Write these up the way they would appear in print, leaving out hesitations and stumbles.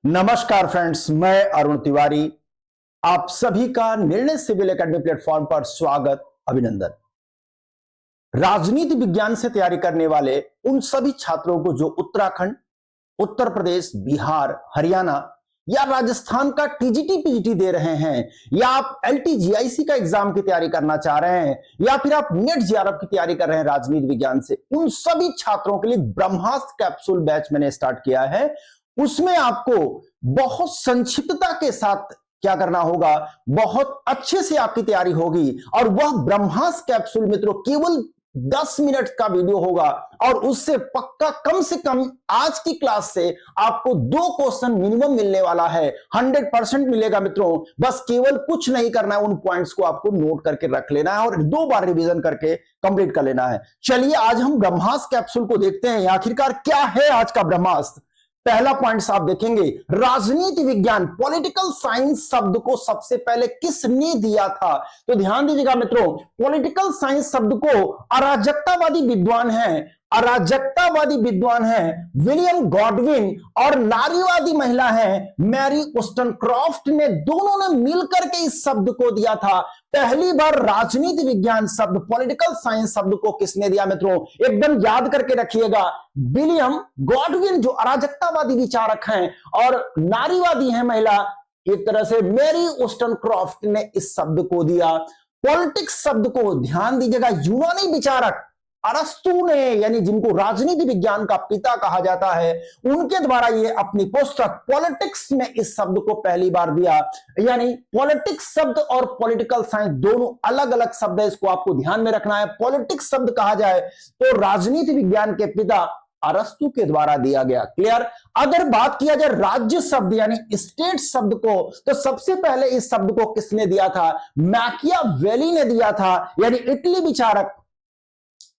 नमस्कार फ्रेंड्स, मैं अरुण तिवारी। आप सभी का निर्णय सिविल एकेडमी प्लेटफॉर्म पर स्वागत, अभिनंदन। राजनीति विज्ञान से तैयारी करने वाले उन सभी छात्रों को जो उत्तराखंड, उत्तर प्रदेश, बिहार, हरियाणा या राजस्थान का टीजीटी पीजीटी दे रहे हैं, या आप एलटीजीआईसी का एग्जाम की तैयारी करना चाह रहे हैं, या फिर आप नेट जेआरएफ की तैयारी कर रहे हैं राजनीति विज्ञान से, उन सभी छात्रों के लिए ब्रह्मास्त्र कैप्सूल बैच मैंने स्टार्ट किया है। उसमें आपको बहुत संक्षिप्तता के साथ क्या करना होगा, बहुत अच्छे से आपकी तैयारी होगी, और वह ब्रह्मास्त्र कैप्सूल मित्रों केवल 10 मिनट का वीडियो होगा, और उससे पक्का कम से कम आज की क्लास से आपको 2 क्वेश्चन मिनिमम मिलने वाला है। 100% मिलेगा मित्रों। बस केवल कुछ नहीं करना है, उन पॉइंट्स को आपको नोट करके रख लेना है और 2 बार रिवीजन करके कंप्लीट कर लेना है। चलिए आज हम ब्रह्मास्त्र कैप्सूल को देखते हैं, आखिरकार क्या है आज का ब्रह्मास्त्र। पहला पॉइंट आप देखेंगे, राजनीति विज्ञान पॉलिटिकल साइंस शब्द को सबसे पहले किसने दिया था? तो ध्यान दीजिएगा मित्रों, पॉलिटिकल साइंस शब्द को अराजकतावादी विद्वान है विलियम गॉडविन, और नारीवादी महिला है मैरी वोllस्टोनक्रॉफ्ट ने, दोनों ने मिलकर के इस शब्द को दिया था। पहली बार राजनीति विज्ञान शब्द, पॉलिटिकल साइंस शब्द को किसने दिया मित्रों? एकदम याद करके रखिएगा, विलियम गॉडविन जो अराजकतावादी विचारक हैं और नारीवादी हैं महिला, एक तरह से मैरी वोllस्टोनक्रॉफ्ट ने इस शब्द को दिया। पॉलिटिक्स शब्द को ध्यान दीजिएगा, यूनानी विचारक अरस्तु ने, यानी जिनको राजनीति विज्ञान का पिता कहा जाता है, उनके द्वारा ये अपनी पुस्तक पॉलिटिक्स में इस शब्द को पहली बार दिया। यानी पॉलिटिक्स शब्द और पॉलिटिकल साइंस दोनों अलग अलग शब्द है, इसको आपको ध्यान में रखना है। पॉलिटिक्स शब्द कहा जाए तो राजनीति विज्ञान के पिता अरस्तु के द्वारा दिया गया। क्लियर? अगर बात किया जाए राज्य शब्द यानी स्टेट शब्द को, तो सबसे पहले इस शब्द को किसने दिया था? मैकियावेली ने दिया था। यानी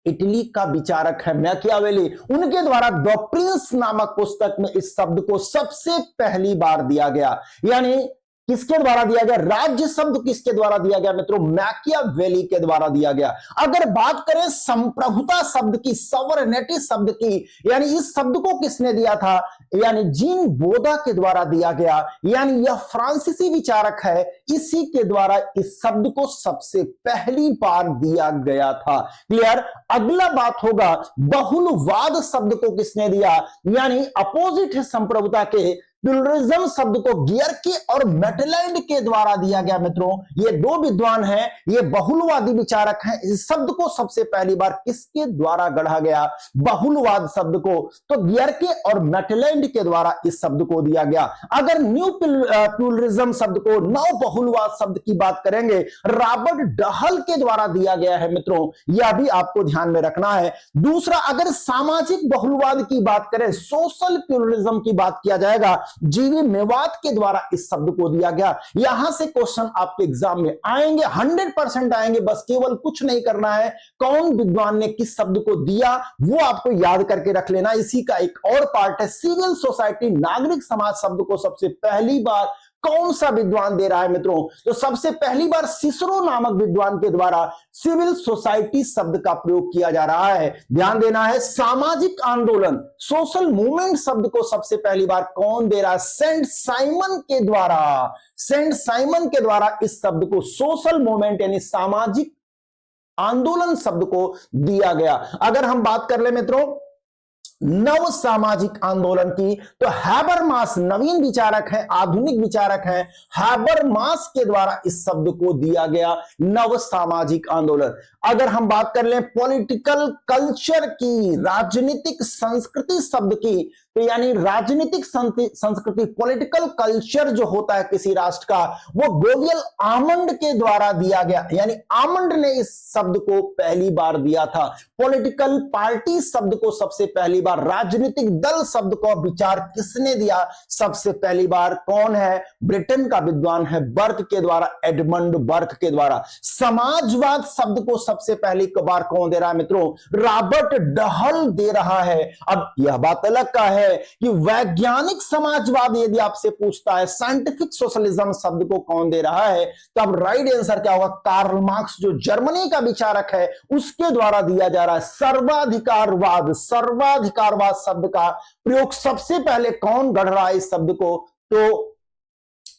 इटली का विचारक है मैकियावेली, उनके द्वारा डॉक्ट्रिन्स नामक पुस्तक में इस शब्द को सबसे पहली बार दिया गया। यानी किसके द्वारा दिया गया? राज्य शब्द किसके द्वारा दिया गया मित्रों? मैकियावेली के द्वारा दिया गया। अगर बात करें संप्रभुता शब्द की, सॉवरेनिटी शब्द की, यानी इस शब्द को किसने दिया था? यानी जीन बोदा के द्वारा दिया गया। यानी यह फ्रांसीसी विचारक है, इसी के द्वारा इस शब्द को सबसे पहली बार दिया गया था। क्लियर? अगला बात होगा, बहुलवाद शब्द को किसने दिया? यानी अपोजिट है संप्रभुता के, प्लुरलिज्म शब्द को गियरके और मेटलैंड के द्वारा दिया गया। मित्रों ये 2 विद्वान हैं, ये बहुलवादी विचारक हैं। इस शब्द को सबसे पहली बार किसके द्वारा गढ़ा गया? बहुलवाद शब्द को तो गियरके और मेटलैंड के द्वारा इस शब्द को दिया गया। अगर न्यू प्लुरलिज्म शब्द को, नव बहुलवाद शब्द की बात करेंगे, रॉबर्ट डहल के द्वारा दिया गया है। मित्रों यह भी आपको ध्यान में रखना है। दूसरा, अगर सामाजिक बहुलवाद की बात करें, सोशल प्लुरलिज्म की बात किया जाएगा, जीवी मेवात के द्वारा इस शब्द को दिया गया। यहां से क्वेश्चन आपके एग्जाम में आएंगे, 100% आएंगे। बस केवल कुछ नहीं करना है, कौन विद्वान ने किस शब्द को दिया वो आपको याद करके रख लेना। इसी का एक और पार्ट है, सिविल सोसाइटी नागरिक समाज शब्द को सबसे पहली बार कौन सा विद्वान दे रहा है मित्रों? तो सबसे पहली बार सिसरो नामक विद्वान के द्वारा सिविल सोसाइटी शब्द का प्रयोग किया जा रहा है। ध्यान देना है, सामाजिक आंदोलन, सोशल मूवमेंट शब्द को सबसे पहली बार कौन दे रहा है? सेंट साइमन के द्वारा इस शब्द को सोशल मूवमेंट यानी सामाजिक आंदोलन शब्द को दिया गया। अगर हम बात कर ले मित्रों नव सामाजिक आंदोलन की, तो हैबरमास नवीन विचारक है, आधुनिक विचारक है, हैबरमास के द्वारा इस शब्द को दिया गया नव सामाजिक आंदोलन। अगर हम बात कर लें पॉलिटिकल कल्चर की, राजनीतिक संस्कृति शब्द की, तो यानी राजनीतिक संस्कृति, पॉलिटिकल कल्चर जो होता है किसी राष्ट्र का, वो गोवियल आमंड के द्वारा दिया गया। यानी आमंड ने इस शब्द को पहली बार दिया था। पॉलिटिकल पार्टी शब्द को सबसे पहली बार, राजनीतिक दल शब्द को विचार किसने दिया सबसे पहली बार? कौन है? ब्रिटेन का विद्वान है बर्क के द्वारा, एडमंड बर्क के द्वारा। समाजवाद शब्द को सबसे पहली बार कौन दे रहा है मित्रों? रॉबर्ट डहल दे रहा है। अब यह बात अलग का है कि वैज्ञानिक समाजवाद यदि आपसे पूछता है, साइंटिफिक सोशलिज्म शब्द को कौन दे रहा है, तो अब राइट आंसर क्या होगा? कार्ल मार्क्स जो जर्मनी का विचारक है उसके द्वारा दिया जा रहा है। सर्वाधिकारवाद शब्द का प्रयोग सबसे पहले कौन गढ़ रहा है इस शब्द को? तो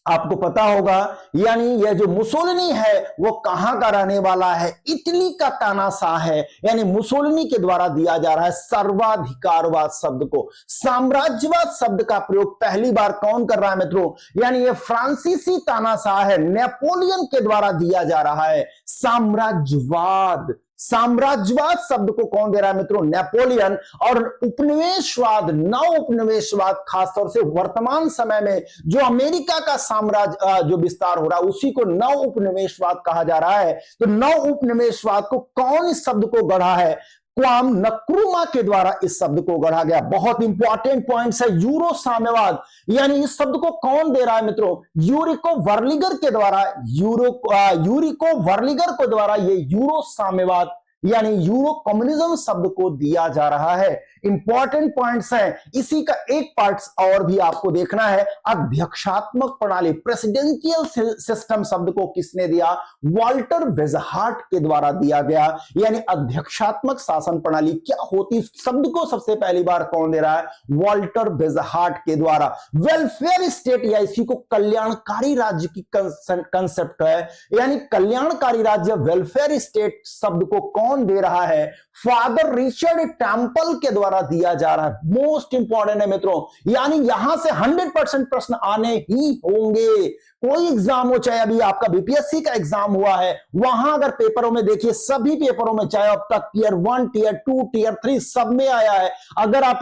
आपको पता होगा, यानी यह जो मुसोलिनी है वो कहां का रहने वाला है, इटली का तानाशाह है। यानी मुसोलिनी के द्वारा दिया जा रहा है सर्वाधिकारवाद शब्द को। साम्राज्यवाद शब्द का प्रयोग पहली बार कौन कर रहा है मित्रों, यानी यह फ्रांसीसी तानाशाह है, नेपोलियन के द्वारा दिया जा रहा है साम्राज्यवाद। साम्राज्यवाद शब्द को कौन दे रहा है मित्रों, नेपोलियन। और उपनिवेशवाद, नव उपनिवेशवाद, खासतौर से वर्तमान समय में जो अमेरिका का साम्राज्य जो विस्तार हो रहा है उसी को नव उपनिवेशवाद कहा जा रहा है। तो नव उपनिवेशवाद को कौन इस शब्द को गढ़ा है, क्वाम नक्रुमा के द्वारा इस शब्द को गढ़ा गया। बहुत इंपॉर्टेंट पॉइंट्स है। यूरो साम्यवाद, यानी इस शब्द को कौन दे रहा है मित्रों, यूरिको वर्लिगर के द्वारा, यूरिको वर्लिगर के द्वारा ये यूरो साम्यवाद यानी यूरो कम्युनिज्म शब्द को दिया जा रहा है। इंपॉर्टेंट पॉइंट्स हैं। इसी का एक पार्ट और भी आपको देखना है। अध्यक्षात्मक प्रणाली, प्रेसिडेंशियल सिस्टम शब्द को किसने दिया, वॉल्टर वेजहार्ट के द्वारा दिया गया। यानी अध्यक्षात्मक शासन प्रणाली क्या होती, शब्द को सबसे पहली बार कौन दे रहा है, वॉल्टर वेजहार्ट के द्वारा। वेलफेयर स्टेट या इसी को कल्याणकारी राज्य की कंसेप्ट है। यानी कल्याणकारी राज्य, वेलफेयर स्टेट शब्द को कौन दे रहा है, फादर रिचर्ड टेम्पल के द्वारा दिया जा रहा है। मोस्ट इंपॉर्टेंट है मित्रों, यानी यहां से 100% प्रश्न आने ही होंगे। कोई एग्जाम हो, चाहे अभी आपका बीपीएससी का एग्जाम हुआ है, वहां अगर पेपरों में देखिए, सभी पेपरों में, चाहे अब तक टीयर 1, टीयर 2, टीयर 3 सब में आया है। अगर आप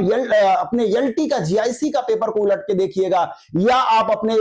अपने एलटी का, जीआईसी का पेपर को उलट के देखिएगा, या आप अपने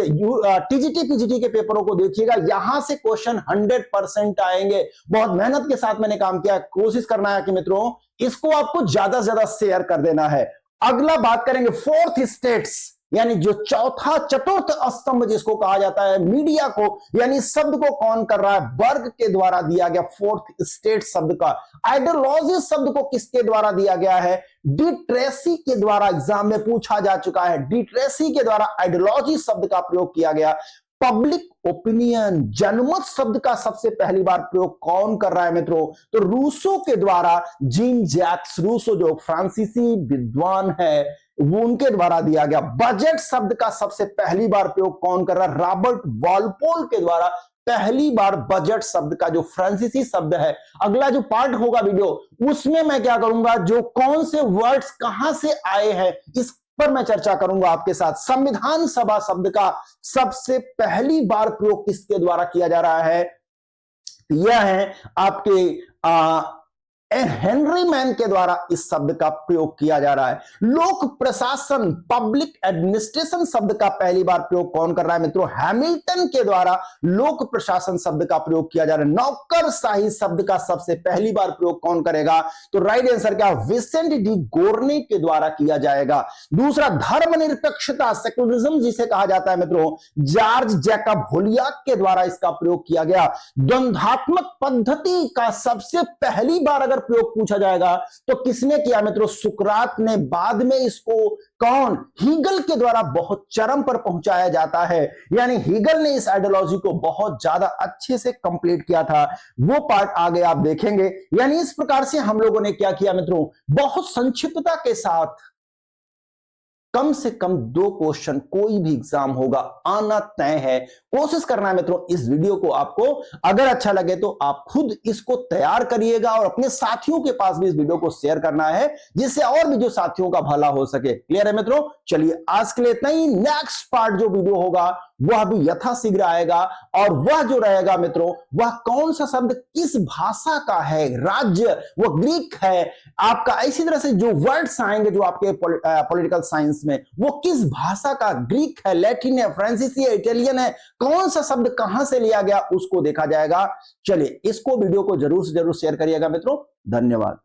टीजीटी पीजीटी के पेपरों को देखिएगा, यहां से क्वेश्चन 100% आएंगे। बहुत मेहनत के साथ मैंने काम किया, कोशिश करना है कि मित्रों इसको आपको ज्यादा से ज्यादा शेयर कर देना है। अगला बात करेंगे फोर्थ स्टेट्स, यानी जो चौथा चतुर्थ स्तंभ जिसको कहा जाता है, मीडिया को, यानी शब्द को कौन कर रहा है, बर्ग के द्वारा दिया गया। फोर्थ स्टेट शब्द का आइडियोलॉजी शब्द को किसके द्वारा दिया गया है, डी ट्रेसी के द्वारा एग्जाम में पूछा जा चुका है। डी ट्रेसी के द्वारा आइडियोलॉजी शब्द का प्रयोग किया गया। पब्लिक ओपिनियन, जनमत शब्द का सबसे पहली बार प्रयोग कौन कर रहा है मित्रों, तो रूसो के द्वारा, जीन जैक्स रूसो जो फ्रांसीसी विद्वान है वो उनके द्वारा दिया गया। बजट शब्द का सबसे पहली बार प्रयोग कौन कर रहा है, रॉबर्ट वॉलपोल के द्वारा पहली बार बजट शब्द का, जो फ्रांसीसी शब्द है। अगला जो पार्ट होगा वीडियो, उसमें मैं क्या करूंगा, जो कौन से वर्ड्स कहां से आए हैं इस पर मैं चर्चा करूंगा आपके साथ। संविधान सभा शब्द का सबसे पहली बार प्रयोग किसके द्वारा किया जा रहा है, यह है आपके हेनरी मैन के द्वारा इस शब्द का प्रयोग किया जा रहा है। लोक प्रशासन, पब्लिक एडमिनिस्ट्रेशन शब्द का पहली बार प्रयोग कौन कर रहा है मित्रों, हैमिल्टन के द्वारा लोक प्रशासन शब्द का प्रयोग किया जा रहा है। नौकरशाही शब्द का सबसे पहली बार प्रयोग कौन करेगा, तो राइट आंसर क्या, विसेंट डी गोर्ने के द्वारा किया जाएगा। दूसरा, धर्मनिरपेक्षता, सेकुलरिज्म जिसे कहा जाता है मित्रों, जॉर्ज जैकब होलियाक के द्वारा इसका प्रयोग किया गया। द्वंद्वात्मक पद्धति का सबसे पहली बार अगर प्रयोग पूछा जाएगा तो किसने किया मित्रों, सुकरात ने। बाद में इसको कौन, हीगल के द्वारा बहुत चरम पर पहुंचाया जाता है। यानी हीगल ने इस आइडियोलॉजी को बहुत ज्यादा अच्छे से कंप्लीट किया था, वो पार्ट आगे आप देखेंगे। यानी इस प्रकार से हम लोगों ने क्या किया मित्रों, बहुत संक्षिप्तता के साथ कम से कम 2 क्वेश्चन कोई भी एग्जाम होगा आना तय है। कोशिश करना है मित्रों इस वीडियो को आपको अगर अच्छा लगे तो आप खुद इसको तैयार करिएगा और अपने साथियों के पास भी इस वीडियो को शेयर करना है, जिससे और भी जो साथियों का भला हो सके। क्लियर है मित्रों, चलिए आज के लिए इतना ही। नेक्स्ट पार्ट जो वीडियो होगा वह भी यथाशीघ्र आएगा, और वह जो रहेगा मित्रों, वह कौन सा शब्द किस भाषा का है, राज्य वह ग्रीक है आपका। इसी तरह से जो वर्ड्स आएंगे जो आपके पॉलिटिकल साइंस में, वो किस भाषा का, ग्रीक है, लैटिन है, फ्रांसीसी है, इटालियन है, कौन सा शब्द कहां से लिया गया उसको देखा जाएगा। चलिए इसको वीडियो को जरूर से जरूर शेयर करिएगा मित्रों। धन्यवाद।